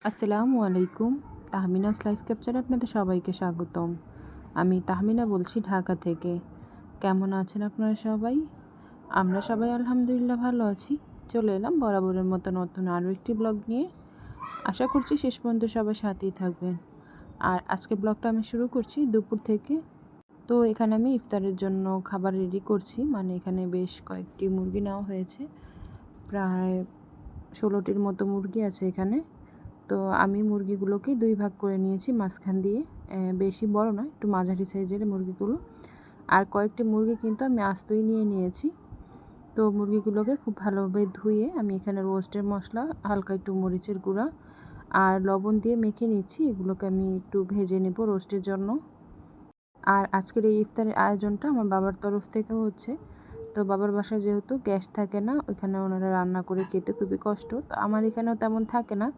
আসসালামু আলাইকুম। তাহমিনাস লাইফ ক্যাপচারে আপনাদের সবাইকে স্বাগতম। আমি তাহমিনা বলছি ঢাকা থেকে। কেমন আছেন আপনারা সবাই? আমরা সবাই আলহামদুলিল্লাহ ভালো আছি। চলে এলাম বরাবরের মতো নতুন আরও একটি ব্লগ নিয়ে। আশা করছি শেষ পর্যন্ত সবাই সাথেই থাকবেন। আর আজকে ব্লগটা আমি শুরু করছি দুপুর থেকে। তো এখানে আমি ইফতারের জন্য খাবার রেডি করছি, মানে এখানে বেশ কয়েকটি মুরগি নেওয়া হয়েছে। প্রায় 16টির মতো মুরগি আছে এখানে। তো আমি মুরগিগুলোকে 2 ভাগ করে নিয়েছি মাঝখান দিয়ে। বেশি বড় নয়, একটু মাঝারি সাইজের মুরগিগুলো। আর কয়েকটি মুরগি কিন্তু আমি আস্তই নিয়ে নিয়েছি। তো মুরগিগুলোকে খুব ভালোভাবে ধুয়ে আমি এখানে রোস্টের মশলা, হালকা একটু মরিচের গুঁড়া আর লবণ দিয়ে মেখে নিচ্ছি। এগুলোকে আমি একটু ভেজে নেব রোস্টের জন্য। আর আজকের এই ইফতারের আয়োজনটা আমার বাবার তরফ থেকে হচ্ছে। তো বাবার বাসায় যেহেতু গ্যাস থাকে না, ওইখানে ওনারা রান্না করে খেতে খুবই কষ্ট। তো আমার এখানেও তেমন থাকে না,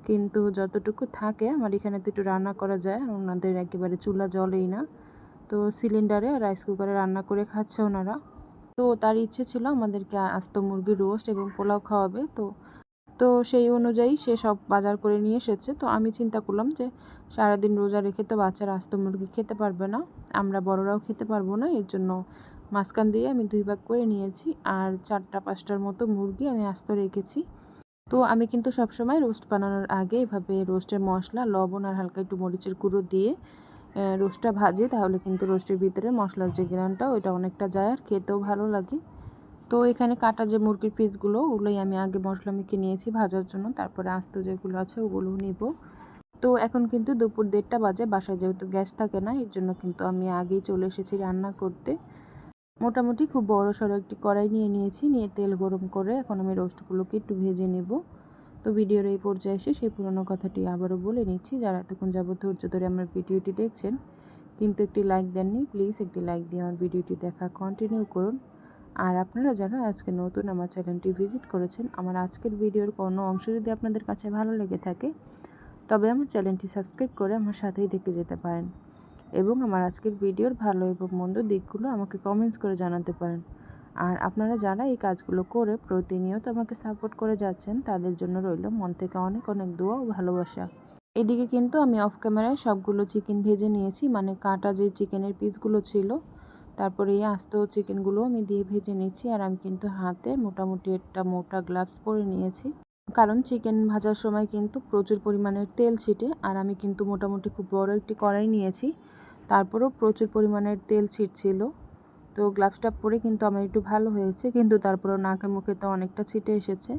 কিন্তু যতটুকু থাকে আমার এখানে তো একটু রান্না করা যায়। আর ওনাদের একেবারে চুলা জ্বলেই না, তো সিলিন্ডারে রাইস কুকারে রান্না করে খাচ্ছে ওনারা। তো তার ইচ্ছে ছিল আমাদেরকে আস্ত মুরগির রোস্ট এবং পোলাও খাওয়াবে। তো তো সেই অনুযায়ী সে সব বাজার করে নিয়ে এসেছে। তো আমি চিন্তা করলাম যে সারাদিন রোজা রেখে তো বাচ্চারা আস্ত মুরগি খেতে পারবে না, আমরা বড়রাও খেতে পারবো না। এর জন্য মাঝখান দিয়ে আমি 2 ভাগ করে নিয়েছি। আর 4-5টার মতো মুরগি আমি আস্ত রেখেছি। তো আমি কিন্তু সবসময় রোস্ট বানানোর আগে এভাবে রোস্টের মশলা, লবণ আর হালকা একটু মরিচের গুঁড়ো দিয়ে রোস্টটা ভাজি, তাহলে কিন্তু রোস্টের ভিতরে মশলার যে ঘ্রাণটা ওইটা অনেকটা যায় আর খেতেও ভালো লাগে। তো এখানে কাটা যে মুরগির পিসগুলো, ওগুলোই আমি আগে মশলা মেখে নিয়েছি ভাজার জন্য। তারপরে আস্ত যেগুলো আছে ওগুলো নিব। তো এখন কিন্তু দুপুর 1:30 বাজে। বাসায় যেহেতু গ্যাস থাকে না, এর জন্য কিন্তু আমি আগেই চলে এসেছি রান্না করতে। মোটামুটি খুব বড়সড় একটি কড়াই নিয়ে নিয়েছি, নিয়ে তেল গরম করে এখন আমি রোস্টগুলোকে একটু ভেজে নেব। তো ভিডিওর এই পর্যায়ে এসে সেই পুরনো কথাটি আবারও বলে নিচ্ছি, যারা এতক্ষণ যাবত ধৈর্য ধরে আমার ভিডিওটি দেখছেন কিন্তু একটি লাইক দেননি, প্লিজ একটি লাইক দিয়ে আমার ভিডিওটি দেখা কন্টিনিউ করুন। আর আপনারা যারা আজকে নতুন আমার চ্যানেলটি ভিজিট করেছেন, আমার আজকের ভিডিওর কোনো অংশ যদি আপনাদের কাছে ভালো লেগে থাকে, তবে আমার চ্যানেলটি সাবস্ক্রাইব করে আমার সাথেই দেখে যেতে পারেন এবং আমার আজকের ভিডিওর ভালো এবং মন্দ দিকগুলো আমাকে কমেন্টস করে জানাতে পারেন। আর আপনারা যারা এই কাজগুলো করে প্রতিনিয়ত আমাকে সাপোর্ট করে যাচ্ছেন, তাদের জন্য রইল মন থেকে অনেক অনেক দোয়া ও ভালোবাসা। এদিকে কিন্তু আমি অফ ক্যামেরায় সবগুলো চিকেন ভেজে নিয়েছি, মানে কাটা যে চিকেনের পিসগুলো ছিল, তারপরে এই আস্ত চিকেনগুলো আমি দিয়ে ভেজে নিচ্ছি। আর আমি কিন্তু হাতে মোটামুটি একটা মোটা গ্লাভস পরে নিয়েছি, কারণ চিকেন ভাজার সময় কিন্তু প্রচুর পরিমাণের তেল ছিটে। আর আমি কিন্তু মোটামুটি খুব বড় একটি কড়াই নিয়েছি, তারপরেও প্রচুর পরিমাণের তেল ছিটছিল। তো গ্লাভসটা পরে কিন্তু আমার একটু ভালো হয়েছে, কিন্তু তারপরেও নাকে মুখে তো অনেকটা ছিটে এসেছে।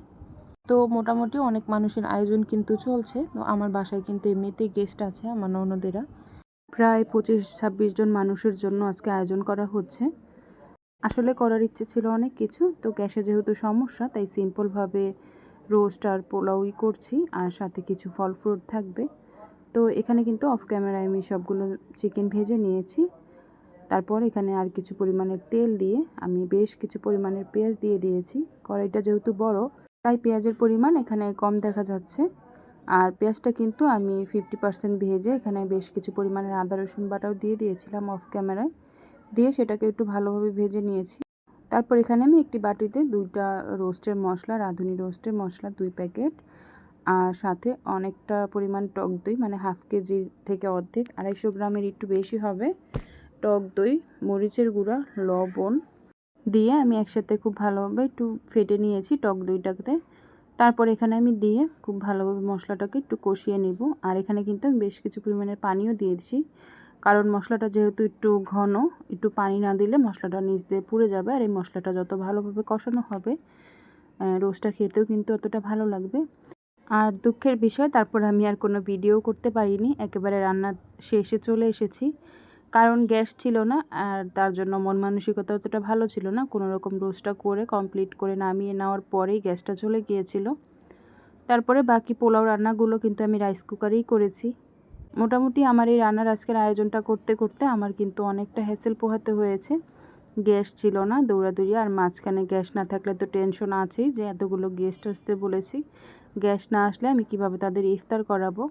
তো মোটামুটি অনেক মানুষের আয়োজন কিন্তু চলছে। তো আমার বাসায় কিন্তু এমনিতেই গেস্ট আছে, আমার ননদেরা। প্রায় 25-26 জন মানুষের জন্য আজকে আয়োজন করা হচ্ছে। আসলে করার ইচ্ছে ছিল অনেক কিছু, তো গ্যাসে যেহেতু সমস্যা, তাই সিম্পলভাবে রোস্ট আর পোলাওই করছি, আর সাথে কিছু ফল ফ্রুট থাকবে। তো এখানে কিন্তু অফ ক্যামেরায় আমি সবগুলো চিকেন ভেজে নিয়েছি। তারপর এখানে আর কিছু পরিমাণের তেল দিয়ে আমি বেশ কিছু পরিমাণের পেঁয়াজ দিয়ে দিয়েছি। কড়াইটা যেহেতু বড়, তাই পেঁয়াজের পরিমাণ এখানে কম দেখা যাচ্ছে। আর পেঁয়াজটা কিন্তু আমি 50% ভেজে এখানে বেশ কিছু পরিমাণের আদা রসুন বাটাও দিয়ে দিয়েছিলাম অফ ক্যামেরায়, দিয়ে সেটাকে একটু ভালোভাবে ভেজে নিয়েছি। তারপর এখানে আমি একটি বাটিতে 2টা রোস্টের মশলা, রাঁধুনি রোস্টের মশলা 2 প্যাকেট, আর সাথে অনেকটা পরিমাণ টক দই, মানে হাফ কেজির থেকে অর্ধেক, 250 গ্রামের একটু বেশি হবে টক দই, মরিচের গুঁড়া, লবণ দিয়ে আমি একসাথে খুব ভালোভাবে একটু ফেটে নিয়েছি টক দইটাকে। তারপর এখানে আমি দিয়ে খুব ভালোভাবে মশলাটাকে একটু কষিয়ে নিব। আর এখানে কিন্তু আমি বেশ কিছু পরিমাণের পানিও দিয়েছি, কারণ মশলাটা যেহেতু একটু ঘন, একটু পানি না দিলে মশলাটা নিচ দিয়ে পুড়ে যাবে। আর এই মশলাটা যত ভালোভাবে কষানো হবে, রোস্টটা খেতেও কিন্তু অতটা ভালো লাগবে। আর দুঃখের বিষয়, তারপর আমি আর কোনো ভিডিও করতে পারিনি, একেবারে রান্নার শেষে চলে এসেছি, কারণ গ্যাস ছিল না। আর তার জন্য মন মানসিকতা অতটা ভালো ছিল না। কোনো রকম রোস্টটা করে কমপ্লিট করে নামিয়ে নেওয়ার পরেই গ্যাসটা চলে গিয়েছিল। তারপরে বাকি পোলাও রান্নাগুলো কিন্তু আমি রাইস কুকারেই করেছি। মোটামুটি আমার এই রান্নার আজকের আয়োজনটা করতে করতে আমার কিন্তু অনেকটা হ্যাসেল পোহাতে হয়েছে। গ্যাস ছিল না, দৌড়াদৌড়ি, আর মাঝখানে গ্যাস না থাকলে তো টেনশন আছেই যে এতগুলো গেস্ট আসতে বলেছি, গ্যাস না আসলে আমি কিভাবে তাদের ইফতার করাবো।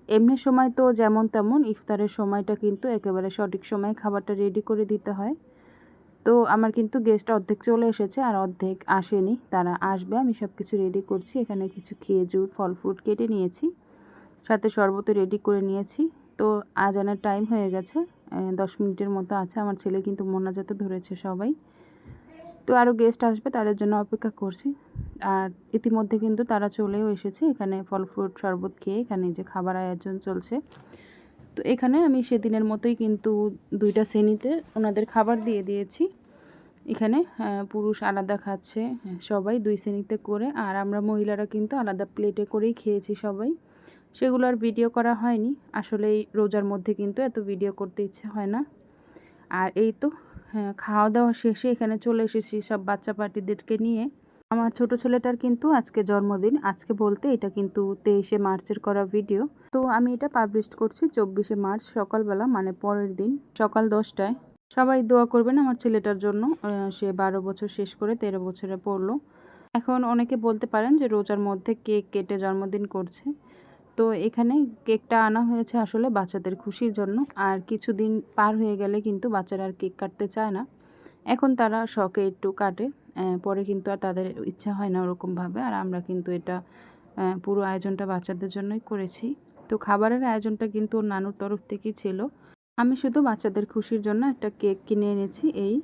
এমনি সময় তো যেমন তেমন, ইফতারের সময়টা কিন্তু একেবারে সঠিক সময়ে খাবারটা রেডি করে দিতে হয়। তো আমার কিন্তু গেস্ট অর্ধেক চলে এসেছে আর অর্ধেক আসেনি, তারা আসবে। আমি সব কিছু রেডি করছি। এখানে কিছু খেজুর, ফল ফ্রুট কেটে নিয়েছি। সাথে শরবতও রেডি করে নিয়েছি। তো আজানের টাইম হয়ে গেছে, 10 মিনিটের মতো আছে। আমার ছেলে কিন্তু মোনাজাতও ধরেছে সবাই। তো আরও গেস্ট আসবে, তাদের জন্য অপেক্ষা করছি। আর ইতিমধ্যে কিন্তু তারা চলেও এসেছে। এখানে ফল ফ্রুট শরবত খেয়ে এখানে যে খাবার আয়োজন চলছে। তো এখানে আমি সেদিনের মতোই কিন্তু 2টা শ্রেণীতে ওনাদের খাবার দিয়ে দিয়েছি। এখানে পুরুষ আলাদা খাচ্ছে, সবাই 2 শ্রেণীতে করে, আর আমরা মহিলারা কিন্তু আলাদা প্লেটে করেই খেয়েছি সবাই। সেগুলো আর ভিডিও করা হয়নি। আসলে এই রোজার মধ্যে কিন্তু এত ভিডিও করতে ইচ্ছে হয় না। আর এই তো খাওয়া দাওয়া শেষে এখানে চলে এসেছি সব বাচ্চা পার্টিদেরকে নিয়ে। আমার ছোট ছেলেটার কিন্তু আজকে জন্মদিন। আজকে বলতে এটা কিন্তু 23শে মার্চের করা ভিডিও। তো আমি এটা পাবলিশ করছি 24শে মার্চ সকালবেলা, মানে পরের দিন সকাল 10টায়। সবাই দোয়া করবেন আমার ছেলেটার জন্য। সে 12 বছর শেষ করে 13 বছরে পড়লো। এখন অনেকে বলতে পারেন যে রোজার মধ্যে কেক কেটে জন্মদিন করছে। তো এখানে কেকটা আনা হয়েছে আসলে বাচ্চাদের খুশির জন্য। আর কিছুদিন পার হয়ে গেলে কিন্তু বাচ্চারা আর কেক কাটতে চায় না। এখন তারা শখে একটু কাটে, পরে কিন্তু আর তাদের ইচ্ছা হয় না ওরকমভাবে। আর আমরা কিন্তু এটা পুরো আয়োজনটা বাচ্চাদের জন্যই করেছি। তো খাবারের আয়োজনটা কিন্তু ওর নানুর তরফ থেকেই ছিল। আমি শুধু বাচ্চাদের খুশির জন্য একটা কেক কিনে এনেছি এই।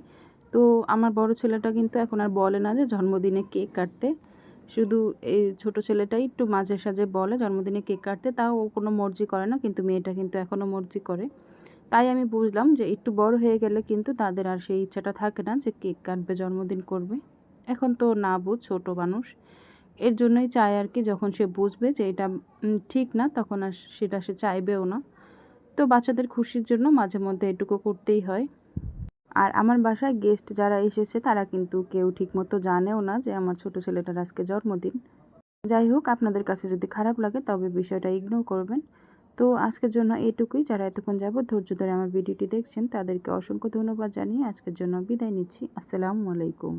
তো আমার বড় ছেলেটা কিন্তু এখন আর বলে না যে জন্মদিনে কেক কাটতে। শুধু এই ছোট ছেলেটাই একটু মাঝে সাঝে বলে জন্মদিনে কেক কাটতে, তাও ও কোনো মর্জি করে না, কিন্তু মেয়েটা কিন্তু এখনও মর্জি করে। তাই আমি বুঝলাম যে একটু বড় হয়ে গেলে কিন্তু তাদের আর সেই ইচ্ছাটা থাকে না যে কেক কাটবে, জন্মদিন করবে। এখন তো না বুঝ ছোট মানুষ, এর জন্যই চায় আর কি, যখন সে বুঝবে যে এটা ঠিক না তখন আর সেটা সে চাইবেও না। তো বাচ্চাদের খুশির জন্য মাঝে মধ্যে এটুকু করতেই হয়। আর আমার বাসায় গেস্ট যারা এসেছে তারা কিন্তু কেউ ঠিকমতো জানেও না যে আমার ছোট ছেলেটার আজকে জন্মদিন। যাই হোক, আপনাদের কাছে যদি খারাপ লাগে তবে বিষয়টা ইগনোর করবেন। তো আজকের জন্য এটুকুই। যারা এতক্ষণ যাবত ধৈর্য ধরে আমার ভিডিওটি দেখছেন তাদেরকে অসংখ্য ধন্যবাদ জানিয়ে আজকের জন্য বিদায় নিচ্ছি। আসসালামু আলাইকুম।